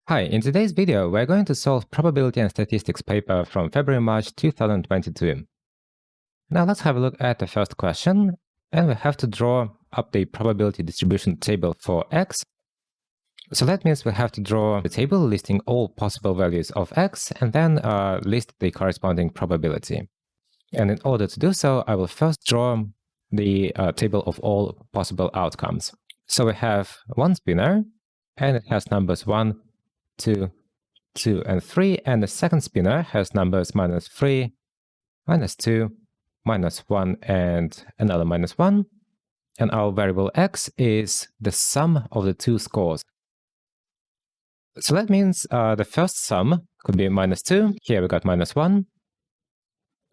Hi, in today's video, we're going to solve probability and statistics paper from February-March 2022. Now let's have a look at the first question, and we have to draw up the probability distribution table for x. So that means we have to draw the table listing all possible values of x, and then list the corresponding probability. And in order to do so, I will first draw the table of all possible outcomes. So we have one spinner, and it has numbers 1, 2, 2, and 3, and the second spinner has numbers -3, -2, -1, and another -1. And our variable x is the sum of the two scores. So that means the first sum could be -2. Here we got -1,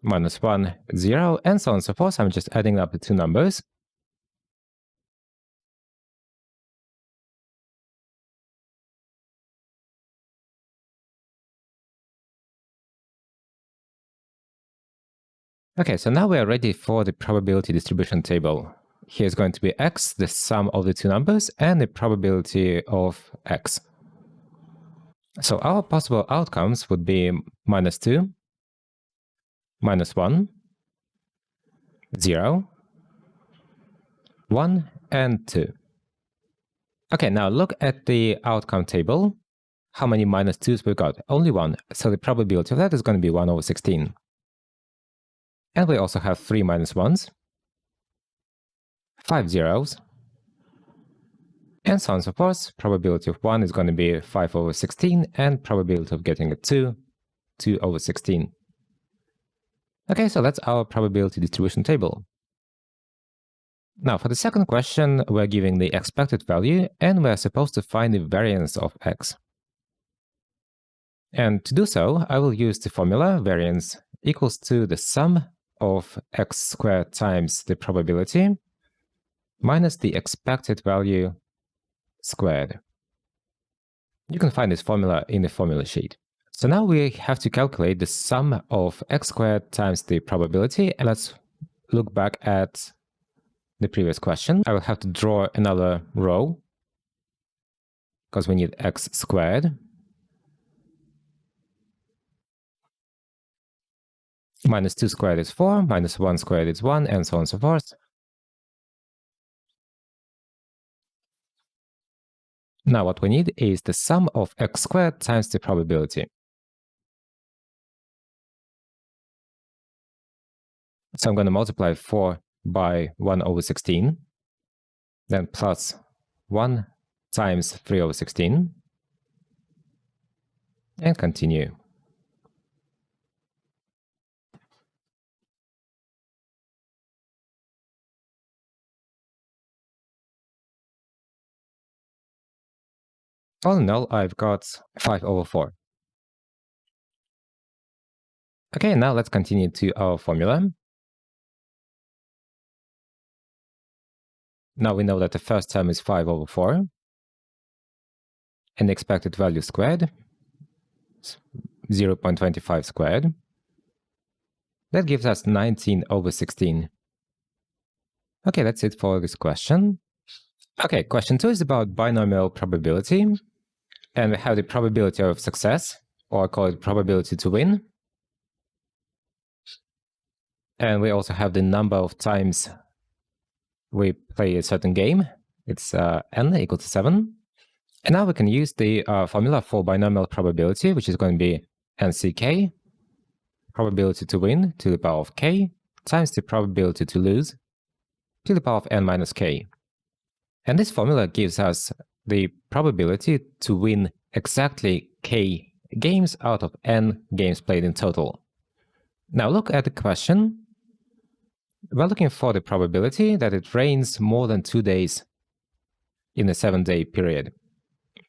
-1, 0, and so on and so forth. I'm just adding up the two numbers. Okay, so now we are ready for the probability distribution table. Here's going to be x, the sum of the two numbers, and the probability of x. So our possible outcomes would be -2, -1, 0, 1, and 2. Okay, now look at the outcome table. How many -2s we got? Only one, so the probability of that is going to be 1/16. And we also have 3 -1s, 5 zeros, and so on and so forth. Probability of 1 is going to be 5/16, and probability of getting a 2, 2/16. Okay, so that's our probability distribution table. Now, for the second question, we're giving the expected value, and we're supposed to find the variance of x. And to do so, I will use the formula variance equals to the sum of x squared times the probability minus the expected value squared. You can find this formula in the formula sheet. So now we have to calculate the sum of x squared times the probability, and let's look back at the previous question. I will have to draw another row because we need x squared -2 squared is 4, -1 squared is 1, and so on and so forth. Now what we need is the sum of x squared times the probability. So I'm going to multiply 4 by 1/16, then plus 1 times 3/16, and continue. All in all, I've got 5/4. Okay, now let's continue to our formula. Now we know that the first term is 5/4, and the expected value squared, 0.25 squared. That gives us 19/16. Okay, that's it for this question. Okay, question 2 is about binomial probability, and we have the probability of success, or call it probability to win. And we also have the number of times we play a certain game. It's n equal to 7. And now we can use the formula for binomial probability, which is going to be nck, probability to win to the power of k, times the probability to lose to the power of n minus k. And this formula gives us the probability to win exactly k games out of n games played in total. Now look at the question. We're looking for the probability that it rains more than 2 days in a 7-day period.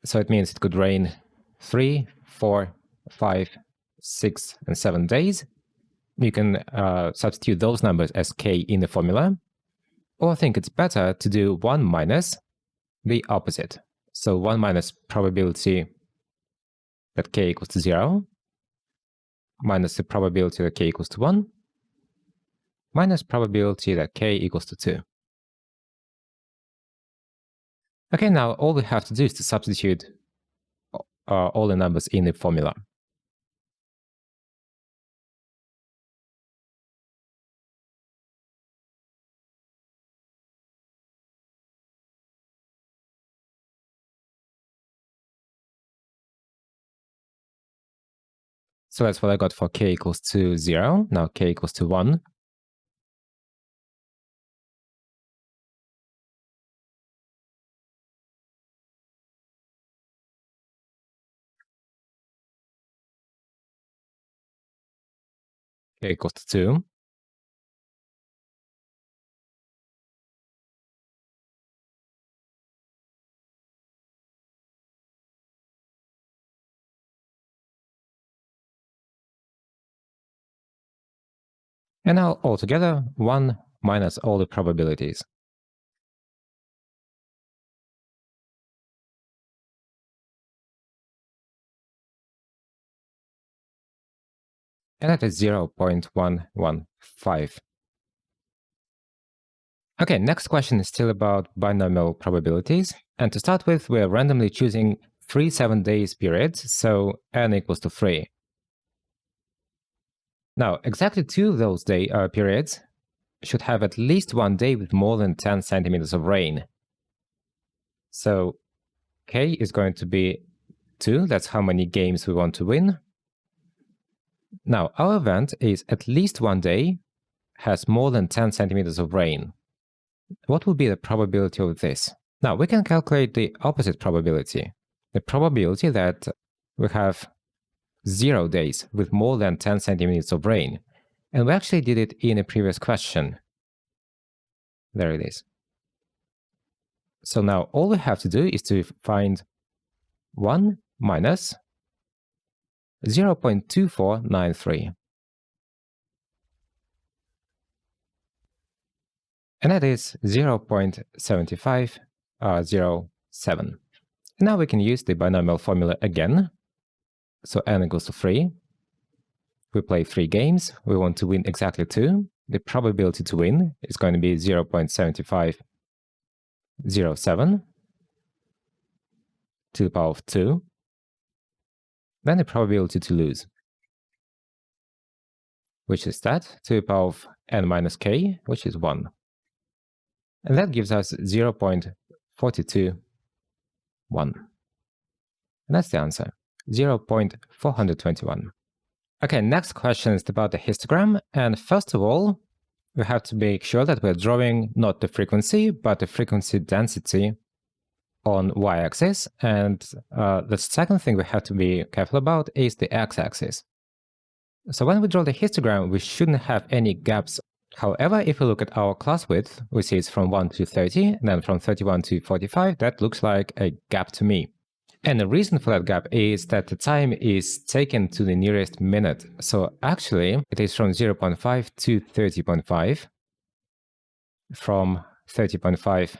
So it means it could rain 3, 4, 5, 6, and 7 days. You can substitute those numbers as k in the formula. Or I think it's better to do 1 minus the opposite. So 1 minus probability that k equals to 0, minus the probability that k equals to 1, minus probability that k equals to 2. Okay, now all we have to do is to substitute all the numbers in the formula. So that's what I got for k equals to 0. Now k equals to 1. K equals to 2. And now altogether, 1 minus all the probabilities. And that is 0.115. Okay, next question is still about binomial probabilities. And to start with, we're randomly choosing 3 7-day periods, so n equals to 3. Now, exactly 2 of those periods should have at least one day with more than 10 centimeters of rain. So k is going to be 2. That's how many games we want to win. Now, our event is at least one day has more than 10 centimeters of rain. What will be the probability of this? Now, we can calculate the opposite probability, the probability that we have 0 days with more than 10 centimeters of rain. And we actually did it in a previous question. There it is. So now all we have to do is to find 1 minus 0.2493. And that is 0.7507. Now we can use the binomial formula again. So n equals to 3. We play 3 games. We want to win exactly 2. The probability to win is going to be 0.7507 to the power of 2. Then the probability to lose, which is that, to the power of n minus k, which is 1. And that gives us 0.421. And that's the answer, 0.421. Okay, next question is about the histogram. And first of all, we have to make sure that we're drawing not the frequency, but the frequency density on y-axis. And the second thing we have to be careful about is the x-axis. So when we draw the histogram, we shouldn't have any gaps. However, if we look at our class width, we see it's from 1 to 30, and then from 31 to 45, that looks like a gap to me. And the reason for that gap is that the time is taken to the nearest minute. So actually, it is from 0.5 to 30.5, from 30.5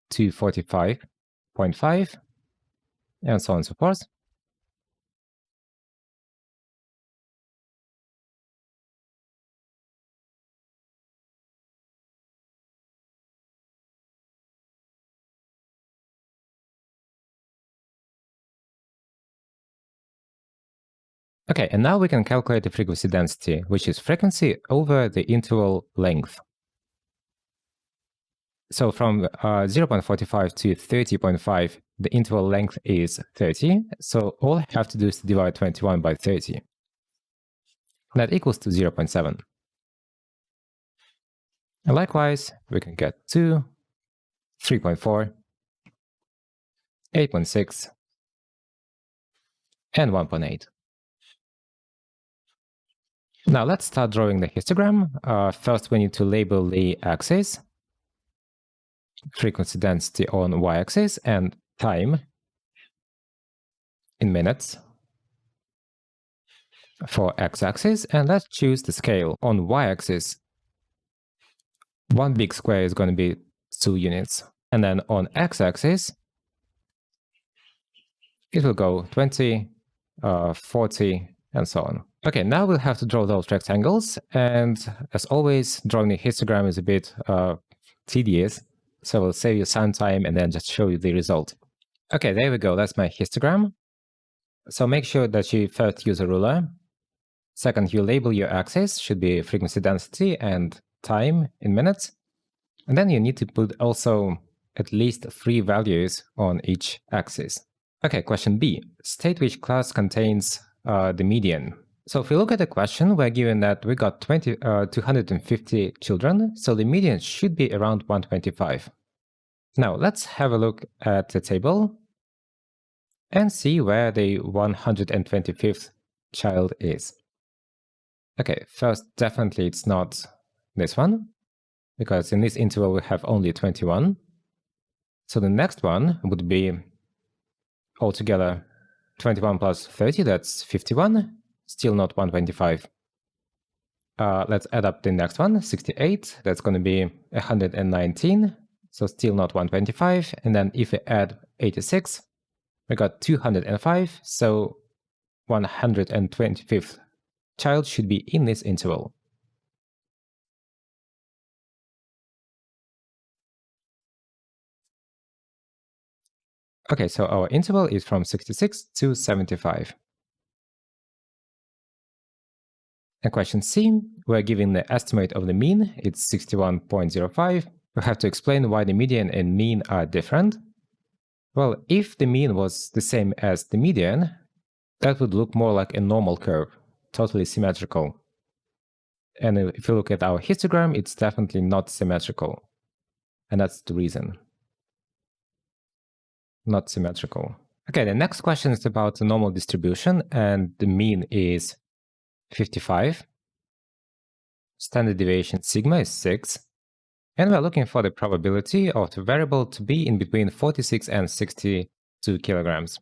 to 45.5, and so on and so forth. Okay, and now we can calculate the frequency density, which is frequency over the interval length. So from 0.45 to 30.5, the interval length is 30. So all I have to do is to divide 21 by 30. That equals to 0.7. And likewise, we can get 2, 3.4, 8.6, and 1.8. Now let's start drawing the histogram. First, we need to label the axis, frequency density on y-axis, and time in minutes for x-axis. And let's choose the scale. On y-axis, one big square is going to be 2 units. And then on x-axis, it will go 20, 40, and so on. Okay, now we'll have to draw those rectangles. And as always, drawing the histogram is a bit tedious. So we'll save you some time and then just show you the result. Okay, there we go. That's my histogram. So make sure that you first use a ruler. Second, you label your axis, should be frequency density and time in minutes. And then you need to put also at least 3 values on each axis. Okay, question B. State which class contains the median. So if we look at the question, we're given that we got 250 children, so the median should be around 125. Now let's have a look at the table and see where the 125th child is. Okay, first, definitely it's not this one, because in this interval we have only 21. So the next one would be altogether 21 plus 30, that's 51, still not 125. Let's add up the next one, 68, that's going to be 119, so still not 125. And then if we add 86, we got 205, so 125th child should be in this interval. Okay, so our interval is from 66 to 75. And question C, we're given the estimate of the mean, it's 61.05. We have to explain why the median and mean are different. Well, if the mean was the same as the median, that would look more like a normal curve, totally symmetrical. And if you look at our histogram, it's definitely not symmetrical. And that's the reason. Not symmetrical. Okay, the next question is about the normal distribution, and the mean is 55. Standard deviation sigma is 6. And we're looking for the probability of the variable to be in between 46 and 62 kilograms.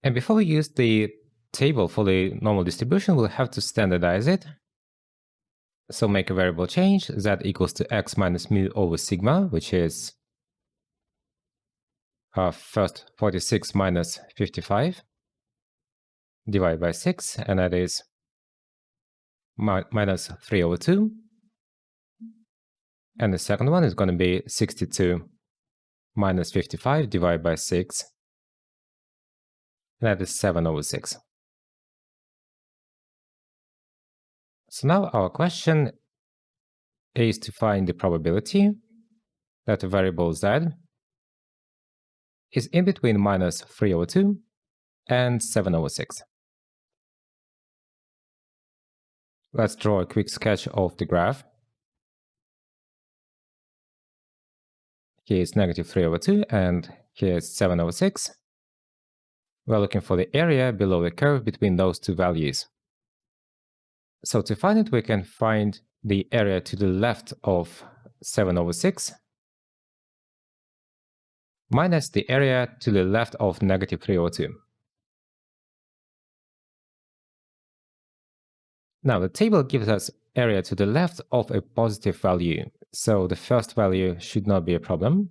And before we use the table for the normal distribution, we'll have to standardize it. So make a variable change, z equals to x minus mu over sigma, which is first 46 minus 55, divided by 6, and that is minus 3 over 2. And the second one is going to be 62 minus 55 divided by 6, and that is 7 over 6. So now our question is to find the probability that the variable z is in between minus 3 over 2 and 7 over 6. Let's draw a quick sketch of the graph. Here is negative 3 over 2, and here is 7 over 6. We're looking for the area below the curve between those two values. So to find it, we can find the area to the left of 7 over 6 minus the area to the left of negative 3 over 2. Now, the table gives us area to the left of a positive value, so the first value should not be a problem.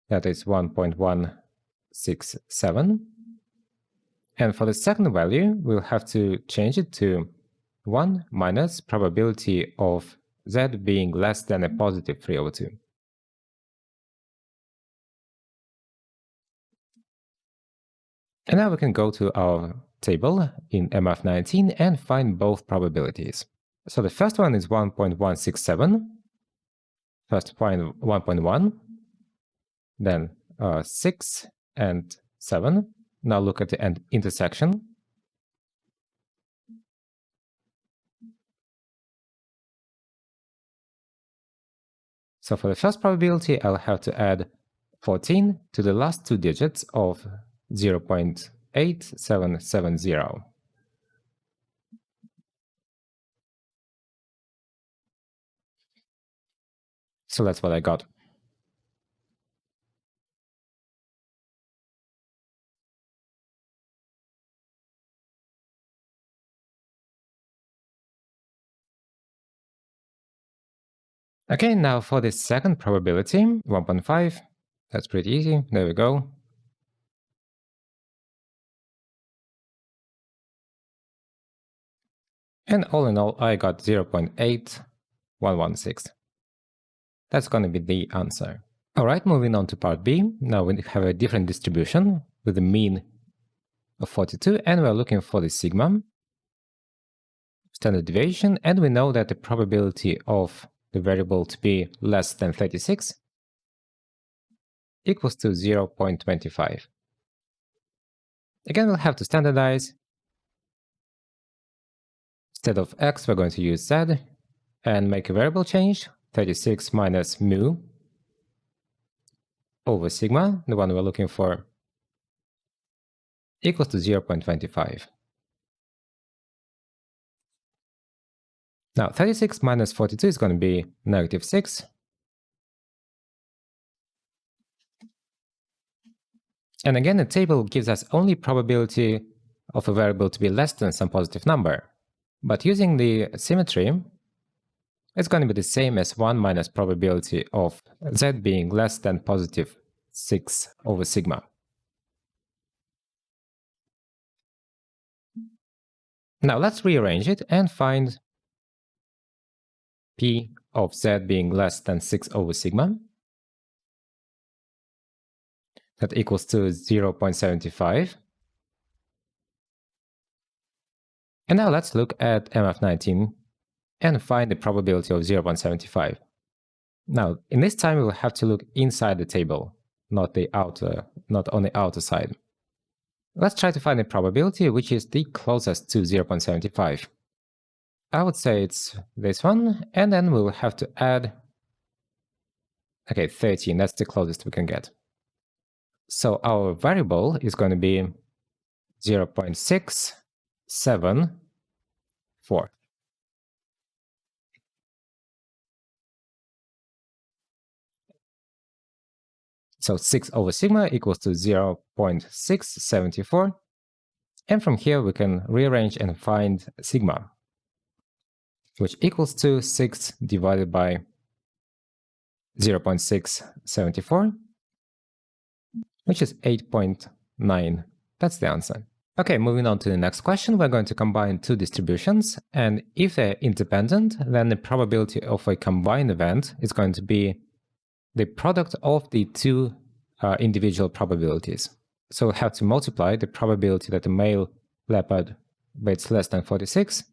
That is 1.167. And for the second value, we'll have to change it to 1 minus probability of z being less than a positive 3 over 2. And now we can go to our table in MF19 and find both probabilities. So the first one is 1.167, first point 1.1, then 6 and 7. Now look at the intersection. So for the first probability, I'll have to add 14 to the last two digits of 0.8770. So that's what I got. Okay, now for the second probability, 1.5. That's pretty easy. There we go. And all in all, I got 0.8116. That's going to be the answer. Alright, moving on to part B. Now we have a different distribution with a mean of 42, and we're looking for the sigma, standard deviation, and we know that the probability of the variable to be less than 36 equals to 0.25. Again, we'll have to standardize. Instead of x, we're going to use z and make a variable change, 36 minus mu over sigma, the one we're looking for, equals to 0.25. Now, 36 minus 42 is going to be negative 6. And again, the table gives us only probability of a variable to be less than some positive number. But using the symmetry, it's going to be the same as 1 minus probability of z being less than positive 6 over sigma. Now let's rearrange it and find p of z being less than 6 over sigma. That equals to 0.75. And now let's look at MF19 and find the probability of 0.75. Now, in this time, we will have to look inside the table, not on the outer side. Let's try to find the probability which is the closest to 0.75. I would say it's this one, and then we'll have to add, 13, that's the closest we can get. So our variable is going to be 0.674. So 6 over sigma equals to 0.674. And from here we can rearrange and find sigma, which equals to 6 divided by 0.674, which is 8.9. That's the answer. Okay, moving on to the next question, we're going to combine two distributions, and if they're independent, then the probability of a combined event is going to be the product of the two individual probabilities. So we'll have to multiply the probability that a male leopard weighs less than 46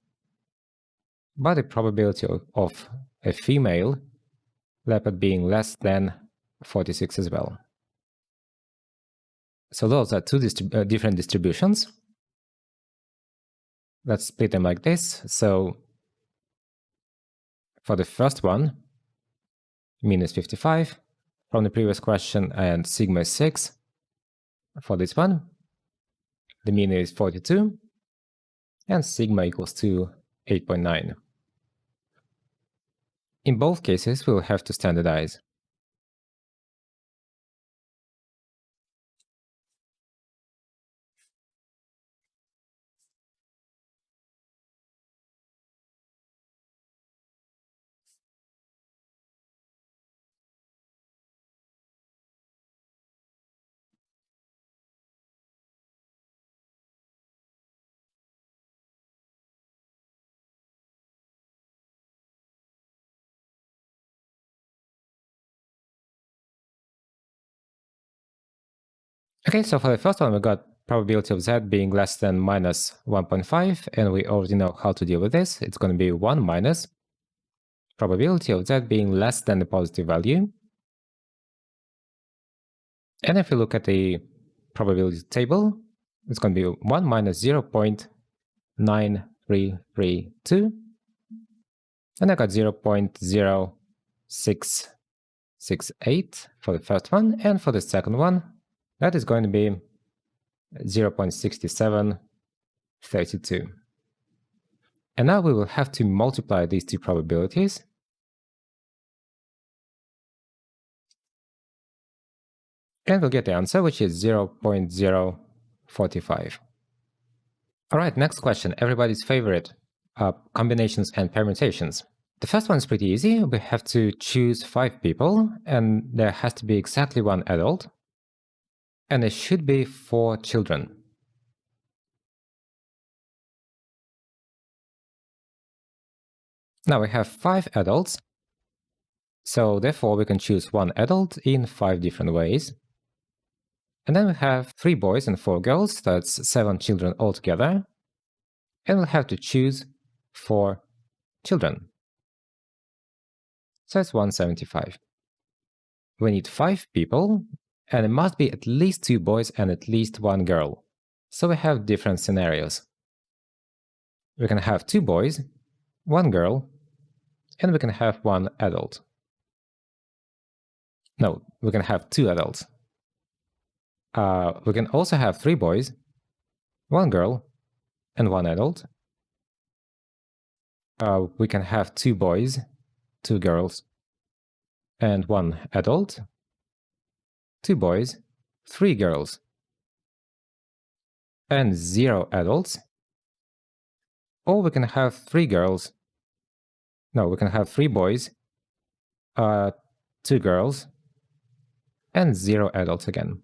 by the probability of a female leopard being less than 46 as well. So those are two different distributions. Let's split them like this. So for the first one, mean is 55 from the previous question, and sigma is 6. For this one, the mean is 42, and sigma equals to 8.9. In both cases, we'll have to standardize. Okay, so for the first one, we got probability of z being less than minus 1.5, and we already know how to deal with this. It's going to be 1 minus probability of z being less than the positive value. And if you look at the probability table, it's going to be 1 minus 0.9332, and I got 0.0668 for the first one, and for the second one, that is going to be 0.6732. And now we will have to multiply these two probabilities. And we'll get the answer, which is 0.045. All right, next question, everybody's favorite, combinations and permutations. The first one is pretty easy. We have to choose 5 people, and there has to be exactly 1 adult. And there should be 4 children. Now we have 5 adults, So therefore, we can choose one adult in 5 different ways. And then we have 3 boys and 4 girls, that's 7 children altogether. And we'll have to choose 4 children. So it's 175. We need 5 people, and it must be at least 2 boys and at least 1 girl. So we have different scenarios. We can have 2 boys, 1 girl, and we can have 1 adult. No, we can have 2 adults. We can also have 3 boys, 1 girl, and 1 adult. We can have 2 boys, 2 girls, and 1 adult. 2 boys, 3 girls, and 0 adults. Or we can have 3 girls. No, we can have 3 boys, 2 girls, and 0 adults again.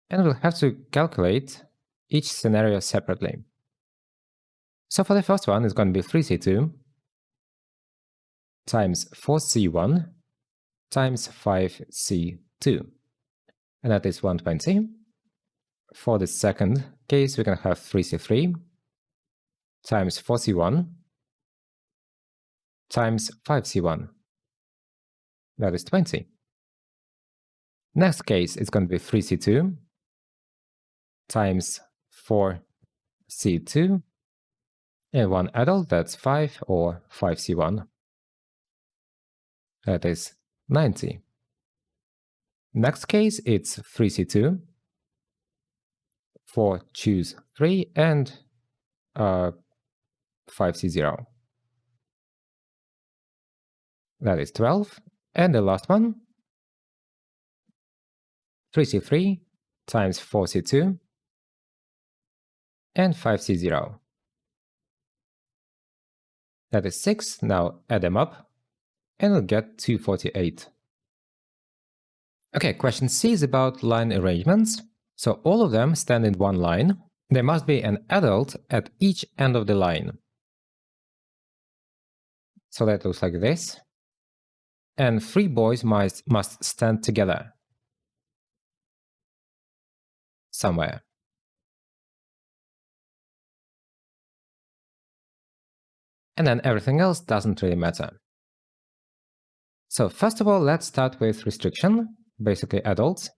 And we'll have to calculate each scenario separately. So for the first one, it's going to be 3c2 times 4c1 times 5c2. And that is 120. For the second case, we can have 3c3 times 4c1 times 5c1. That is 20. Next case, it's going to be 3c2 times 4c2 and 1 adult, that's 5, or 5c1. That is 90. Next case, it's 3c2, 4 choose 3, and 5c0. That is 12. And the last one, 3c3 times 4c2 and 5c0. That is 6. Now add them up, and we'll get 248. Okay, question C is about line arrangements. So all of them stand in one line. There must be an adult at each end of the line. So that looks like this. And 3 boys must stand together somewhere. And then everything else doesn't really matter. So first of all, let's start with restriction, basically adults.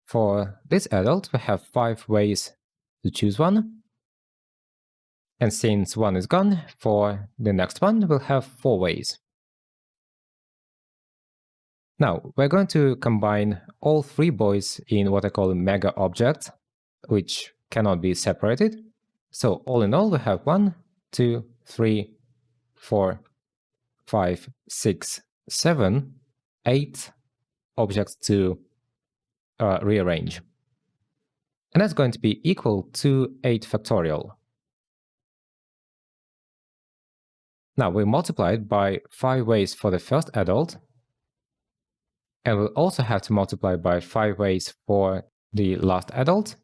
For this adult, we have 5 ways to choose one. And since 1 is gone, for the next one, we'll have 4 ways. Now, we're going to combine all 3 boys in what I call a mega object, which cannot be separated. So all in all, we have 1, 2, 3, 4, 5, 6, 7, 8 objects to rearrange. And that's going to be equal to 8 factorial. Now we multiply it by 5 ways for the first adult, and we'll also have to multiply by 5 ways for the last adult.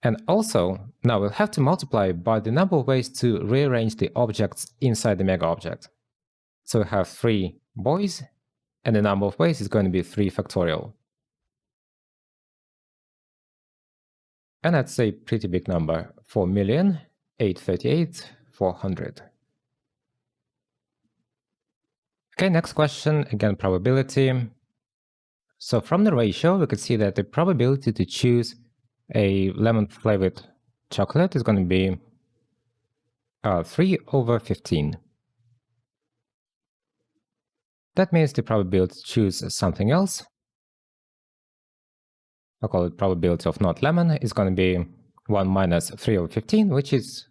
And also, now we'll have to multiply by the number of ways to rearrange the objects inside the mega object. So we have 3 boys, and the number of ways is going to be 3 factorial. And that's a pretty big number, 4,838,400. Okay, next question, again probability. So from the ratio, we could see that the probability to choose a lemon-flavored chocolate is going to be 3/15. That means the probability to choose something else, I'll call it probability of not lemon, is going to be 1 minus 3/15, which is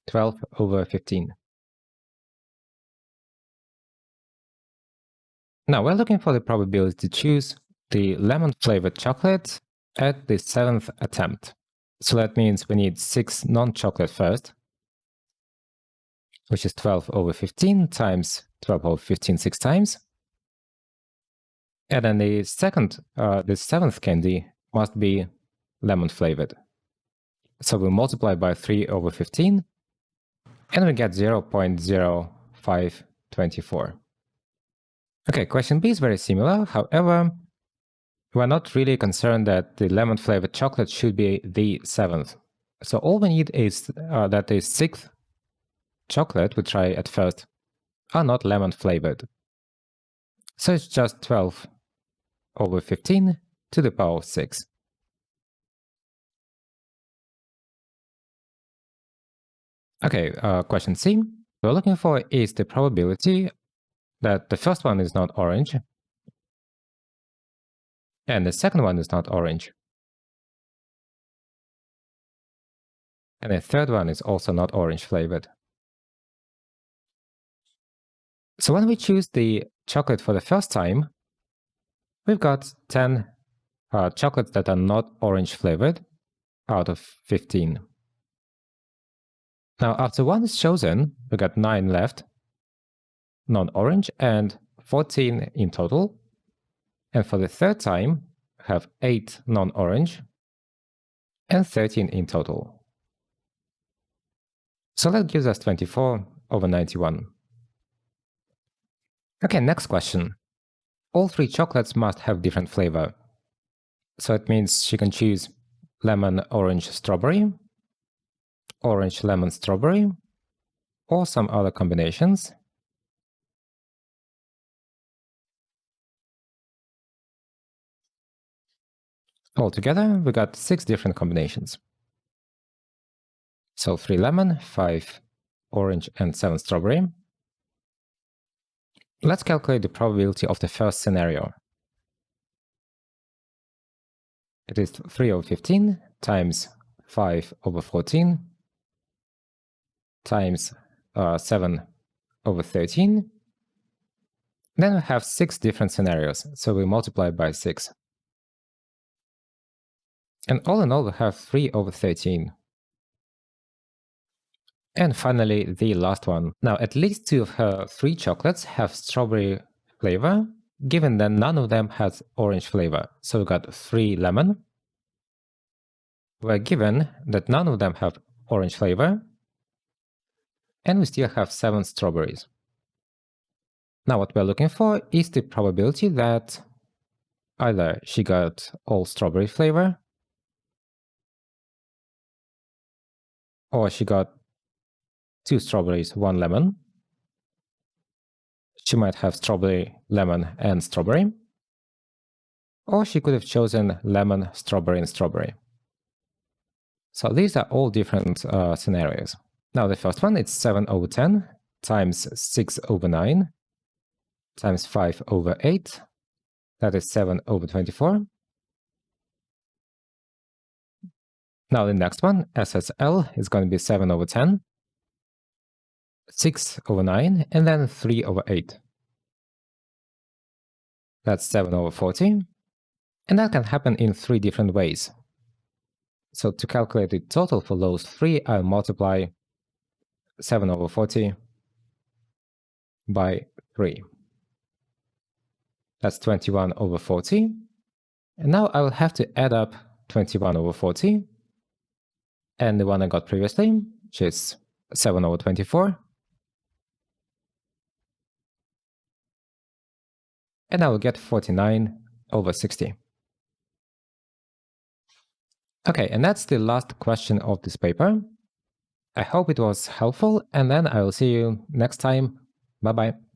12/15. Now we're looking for the probability to choose the lemon-flavored chocolate at the 7th attempt. So that means we need 6 non-chocolate first, which is 12/15 times 12/15 6 times. And then the 7th candy must be lemon-flavored. So we'll multiply by 3/15. And we get 0.0524. Okay, question B is very similar. However, we're not really concerned that the lemon-flavored chocolate should be the 7th. So all we need is that the 6th chocolate we try at first are not lemon-flavored. So it's just 12 over 15 to the power of 6. Okay, question C. What we're looking for is the probability that the first one is not orange and the second one is not orange. And the third one is also not orange flavored. So when we choose the chocolate for the first time, we've got 10 chocolates that are not orange flavored out of 15. Now, after one is chosen, we got 9 left, non-orange, and 14 in total. And for the third time, we have 8 non-orange and 13 in total. So that gives us 24 over 91. Okay, next question. All 3 chocolates must have different flavor. So it means she can choose lemon, orange, strawberry, orange, lemon, strawberry, or some other combinations. Altogether, we got 6 different combinations. So 3 lemon, 5 orange, and 7 strawberry. Let's calculate the probability of the first scenario. It is 3 over 15 times 5 over 14 times 7 over 13. Then we have 6 different scenarios, so we multiply by 6. And all in all, we have 3 over 13. And finally, the last one. Now, at least 2 of her 3 chocolates have strawberry flavor, given that none of them has orange flavor. So we got 3 lemon. We're given that none of them have orange flavor. And we still have 7 strawberries. Now, what we're looking for is the probability that either she got all strawberry flavor, or she got 2 strawberries, 1 lemon. She might have strawberry, lemon, and strawberry. Or she could have chosen lemon, strawberry, and strawberry. So these are all different scenarios. Now the first one, it's 7 over 10 times 6 over 9 times 5 over 8. That is 7 over 24. Now the next one, SSL, is going to be 7 over 10, 6 over 9, and then 3 over 8. That's 7 over 40. And that can happen in 3 different ways. So to calculate the total for those 3, I'll multiply 7 over 40 by 3. That's 21 over 40. And now I will have to add up 21 over 40 and the one I got previously, which is 7 over 24. And I will get 49 over 60. Okay, and that's the last question of this paper. I hope it was helpful, and then I will see you next time. Bye-bye.